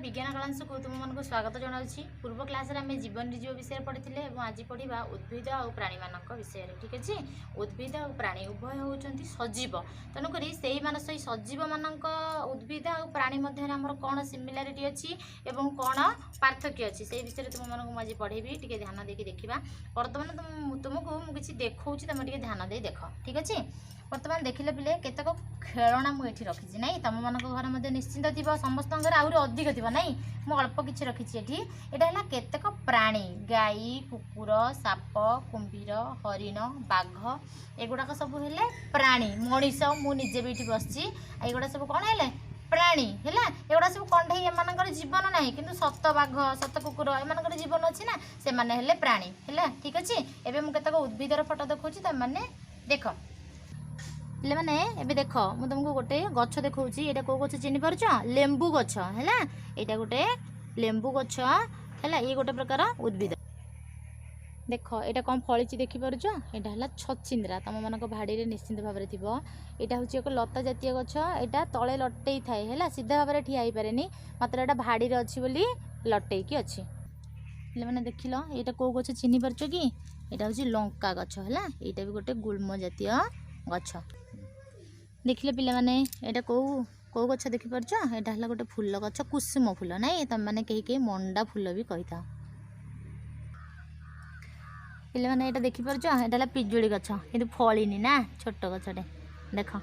विज्ञान कलांश को तुम मन को स्वागत जनावि। पूर्व क्लास आम जीवन जीव विषय पढ़ी आज पढ़ा उद्भिद और प्राणी मान विषय। ठीक अच्छे उद्भिद और प्राणी उभय होती सजीव तेणुक से सजीव मान उद्भिद और प्राणी मध्य आमर कौन सिमिलारिटी अच्छी और कौन पार्थक्य अच्छी से विषय तुम मन को आज पढ़ेबी। टे ध्यान देकी देखा बर्तमान तुमको मुझे देखा तुम टे ध्यान दे देख। ठीक अच्छे बर्तमान देखिले पिले केतक खेलना मुझे रखी ना तुम मान घर में निश्चिंत थी समस्त घर आहरी अधिक थी ना मु अल्प किसी रखी यहाँ है केतक प्राणी गाई कुकुर साप कुंभीर हरिण बाघ एगुड़ाक सब है प्राणी मनीष मुझे भी ये बस एगुड़ा सब कौन है प्राणी है एगुड़ा सब कंढे एम जीवन ना कि सत बाघ सत कुकुर एम जीवन अच्छी ना से मैंने प्राणी है। ठीक अच्छे एवं मुझे केतक उद्भिदर फोटो देखा तुम मैंने देख पे मैंने एबे देख मु तुमको गोटे गछ देखा ये कौ गछ चिन्ह पार्छ लेंबू गछ है यहाँ गोटे लेंबू गछ है ये गोटे प्रकार उद्भिद देख यहाँ कौन फली देखिपुर यहाँ है छचिंद्रा तुम मान भाड़ी निश्चिंत भाव में थी यहाँ हूँ एक लता जातीय गछ यहाँ तले लटे थाए है सीधा भाव में ठिया हो पारे मात्र यहाँ भाड़ी अच्छी बोली लटेकी अच्छी पे मैंने देख लो यहाँ कौ गछ चिन्ह पार्छ कि यहाँ हूँ लंका गछ है यहाँ भी गोटे गुल्म जातीय गछ देखिले पिले माने एटा कौ कौ गछ देखि परछ एटा हला गोटे फूल गछ कुसुम फूल नहीं तम माने कहीं मंडा फूल भी कही था पिले माने एटा देखि परछ एटा हला पिजुड़ी गछ किंतु फलिनी ना छोट गछटे देख।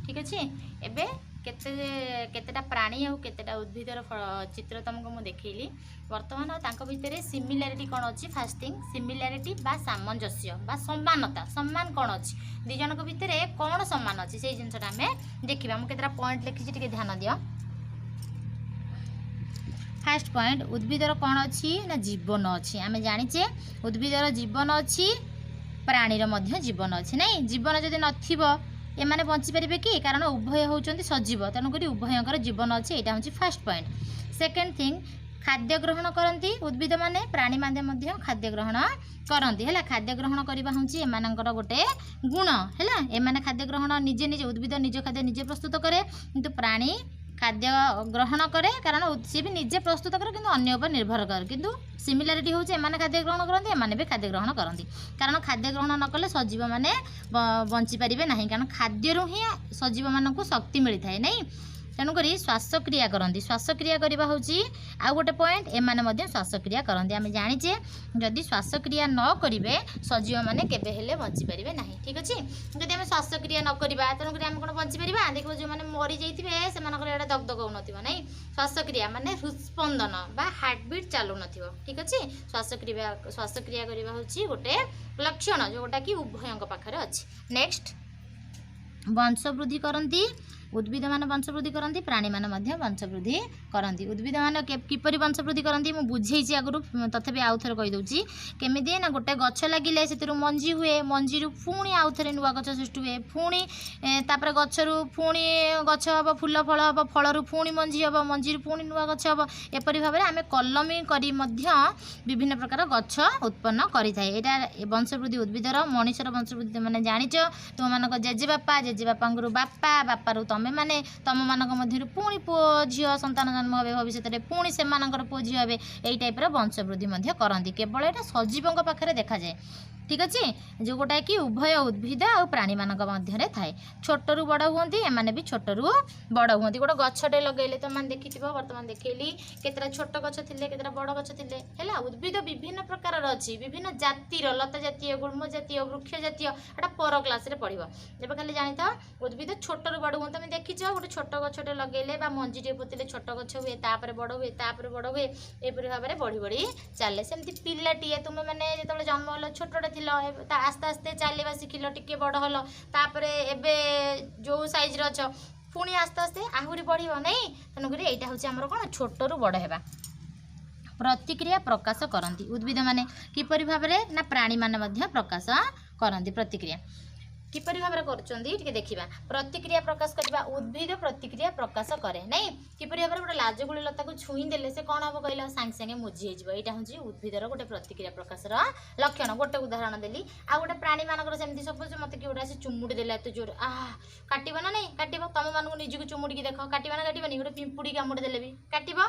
ठीक अच्छे एबे केतेटा प्राणी और केतेटा उद्भिदर चित्र तुमको मुझे देखली बर्तमान तांको भितर सिमिलारिटी कौन अच्छी फास्ट थिंग सिमिलारिटी बा सामंजस्य बा सम्मानता सम्मान कौन अच्छी दी जनक भितर कौन सम्मान अच्छी से जिनसा आम देखा मुझे केतेटा पॉइंट लिखी ध्यान दियो। फास्ट पॉइंट उद्भिदर कौन अच्छी ना जीवन अच्छी आम जाचे उद्भिदर जीवन अच्छी प्राणीर मध्य जीवन अच्छी नहीं जीवन जदि नथिबो एमाने बंची पारे कि कारण उभय होती सजीव तेणुक उभयंकर जीवन अच्छे यहाँ हूँ फास्ट पॉइंट। सेकेंड थिंग खाद्य ग्रहण करती उद्भिद माने प्राणी माने खाद्य ग्रहण करती है खाद्य ग्रहण करवा हूँ एमानकर गोटे गुण है एमाने खाद्य ग्रहण निजे निजे उद्भिद निज खाद्य निजे प्रस्तुत करे किंतु प्राणी खाद्य ग्रहण करे कारण सी भी निजे प्रस्तुत करे किंतु अन्य उपर निर्भर करे किंतु सिमिलारिटी होचे एमाने खाद्य ग्रहण करते एमाने भी खाद्य ग्रहण करती कारण खाद्य ग्रहण न कले सजीव माने बंची पारिबे नहीं कारण खाद्यरू ही सजीव मानकु शक्ति मिलता है नहीं तेणुक श्वासक्रिया करती श्वासक्रिया करवा हूँ आउ गोटे पॉइंट एमाने मध्य श्वासक्रिया करती आम जाचे जदि श्वासक्रिया न करेंगे सजीव मैंने केबे हेले बंची पारे ना। ठीक अच्छे जदि आम श्वासक्रिया न करवा तेणुक आम कौन बंची पारा देखो जो मैंने मरी जाइए से दगदग हो ना श्वासक्रिया माने हृदस्पंदन बा हार्टबीट चलू न। ठीक अच्छे श्वासक्रिया करवा हूँ गोटे लक्षण जोटा कि उभयों पाखे अच्छी। नेक्स्ट वंश वृद्धि करती उद्भिद मान वंश वृद्धि करती प्राणी मान वंश वृद्धि करती उद्भिद मान किपरि वंश वृद्धि करती मुझे बुझे आगु तथापि आउ थे कहीदे केमी ना गोटे गछ लगिले से मंजी हुए मंजी पुणी आउ थे नुआ गछ सृष्टि हुए पुणी तापर गचरू पुणी गछ हम फूल फल हम फलू पुणी मंजी हम मंजी पुणी नुआ गछ हम एपरी भाव में आम कलमी करी विभिन्न प्रकार गछ उत्पन्न करें यहाँ वंशवृद्धि उद्भिदर मनीषर वंशवृद्धि मैंने जाच तुम मान जेजेबापा जेजेबापा बापा बापारू तमें माने तुम मान मध्य पुणी पुओ झील संतान जन्म हे भविष्य में पुणी से पुओ झील हे यही टाइप वंशवृद्धि करती केवल यहाँ सजीवों पाखे देखा जाए। ठीक अच्छे जो गोटा कि उभय उद्भिद और प्राणी मान मध्य थाए छोटू बड़ हुंती एमाने भी छोटू बड़ हुंती गोटे गछटे लगे तो मैंने देखी बर्तमान देखली केतटा छोट गछ थे केतटा बड़ गछ थे है उद्भिद विभिन्न प्रकार अच्छी विभिन्न जातिर लता जातीय गुल्म जातीय वृक्ष जातीय एटा पर क्लास पढ़ो जब खाली जानी था उद्भिद छोटू बड़ हुए तुम देखीच गोटे छोट गछटे लगे मंजीटे पोतले छोट गछ हुए तापर बड़ हुए तापर बड़ हुए एपरी भाव में बढ़ी बढ़ी चले सेमती पिलाटीए तुम मैंने जो जन्म हल छोटे आस्ते आस्ते चलवा शिखिल टिके बड़ हल तापर एबे जो साइज रच पुणी आस्ते आस्ते आहरी बढ़ नहीं तेणुक यहाँ हूँ आम कौन छोटू बड़ है प्रतिक्रिया प्रकाश करती उद्भिद माने किपरि भाव में ना प्राणी माने प्रकाश करती प्रतिक्रिया। किपरि भाव करछंदी टिके देखिबा प्रतिक्रिया प्रकाश करबा उद्भिद प्रतिक्रिया प्रकाश करे नहीं किपरि भाव गोटे लाजकुड़ी लता को छुई देले से कोन हबो कहला सांग सांगे मुझी हे जिवो एटा होची उद्भिदर गोटे प्रतिक्रिया प्रकाशर लक्षण गोटे उदाहरण देली आ गोटे प्राणी मानकर सेमती सपोज मते कि गोटे से चुमुडी देला एते जोर काटिबो ना नहीं काटिबो तम मानकु निजु चुमुडी की देखो काटिबो ना काटिबो गोटे पिंपुडी कामुडी देले भी काटिबो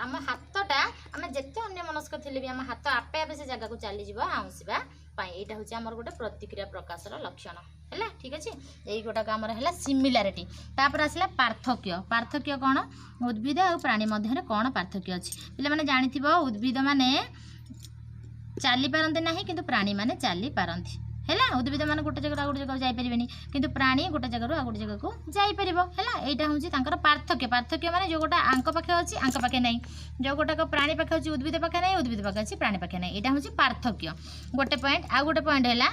आम हाथटा आम जेते अन्य मनस्क थिले भी आम हाथ आपे आपे से जगह को चली जिवो आउसिबा यहाँ हूँ आमर गोटे प्रतिक्रिया प्रकाशर लक्षण है ठीक अच्छे यही गोटाक आमर है सिमिलारिटी तापर आसला पार्थक्य पार्थक्य कौन उद्भिद और प्राणी मध्य कौन पार्थक्य अच्छी पे मैंने जानी उद्भिद माने चली पारती ना कि प्राणी माने चली पारती है उद्भिद मैंने गोटे जगह गोटे जगह जापरेनि कि प्राणी गोटे जगह गोटे जगह को जापर है यहाँ हूँ पार्थक्य पार्थक्य माने जो गोटा आंक पाखे अच्छी आंक पाखे नहीं जो गोटाक प्राणी पाखे अच्छी उद्भिद पाखे नहीं उद्भिद पाखे अच्छी प्राणी पाखे नहीं यहाँ हूँ पार्थक्य गोटे पॉइंट आ गोटे पॉइंट है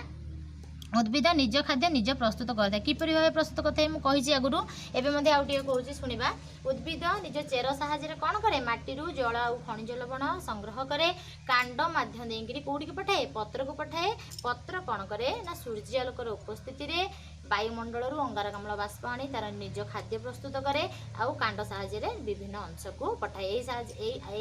उद्भिद निज खाद्य निज प्रस्तुत करता है किपरि भाव प्रस्तुत करता है मुझे आगुरी एवं आउटे कहूँ शुणा उद्भिद निज चेर साहाय्य कौन करे माटीरू जल और खनिज लवण संग्रह करे कांड माध्यम देकरी कौटी की पठाए पत्र को पठाए पत्र कौन करे ना सूर्यालोकर उपस्थिति रे वायुमंडल अंगारकाम्ल बाष्प आनी तार निज खाद्य प्रस्तुत करे आउ कांड साहाय्य विभिन्न अंश को पठाए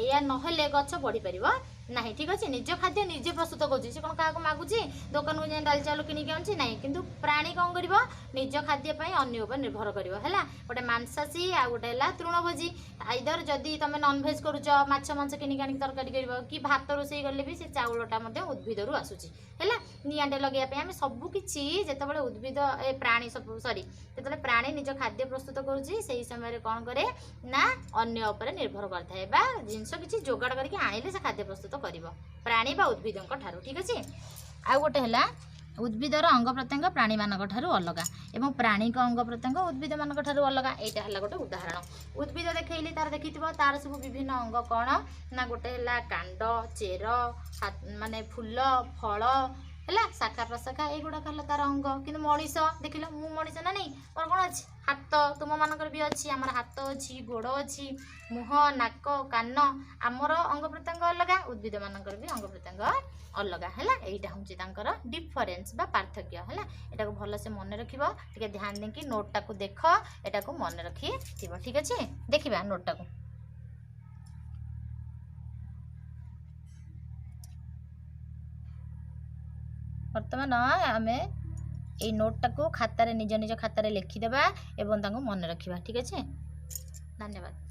या नहले गछ बढ़ी पार ना ठीक अच्छे निज खाद्य निजे प्रस्तुत कर कौन क्या मागुची दुकान को जाए डाल चाउल किनिक आनुची ना किंतु प्राणी कौन कर निज खाद्य अन्य उपर निर्भर कर गोटे मांसाशी आ गोटे तृणभोजी आइदर जदि तुम नॉनभेज करुच माछ मांस किनिक आनिक तरकारी कर कि भात रोषे गले भी से चाउलटा उद्भिद आसूची है निआंटे लगे आम सबकि जिते उद्भिद प्राणी सब सॉरी जो प्राणी निज खाद्य प्रस्तुत करुच्ची से समय कौन करे ना अन्य उपर निर्भर करता है जिनस किसी जोगाड़ करके आनिले से खाद्य प्रस्तुत कर प्राणी बा उद्भिद ठारू ठीक अच्छे आ गोटे है उद्भिदर अंग प्रत्यंग प्राणी मानक ठारू अलग एवं प्राणी अंग प्रत्यंग उद्भिद मानक ठारू अलग यहाँ है गोटे उदाहरण उद्भिद देखली तार देखी तार सब विभिन्न अंग कौन ना गोटे है कांड चेर माने फूल फल है शाखा प्रशाखा युड़ाक है तार अंग कि मनीष देख लो मु मनीष ना नहीं और कौन अच्छी हाथ तुम मानकर भी अच्छी आमर हाथ अच्छी गोड़ अच्छी मुह नाक कान आमर अंग प्रत्यंग अलग उद्भिद मानकर भी अंग प्रत्यंग अलग है यहाँ हूँ डिफरेन्स बा पार्थक्य है यहाँ को भल से मन रख ध्यान देकी नोटा को देख यहाँ को मन रखी ठीक अच्छे देखा नोटा को बर्तमान आम ये नोटा को खातार निज निज खातार लिखिदेबा एवं मन रखा ठीक अच्छे धन्यवाद।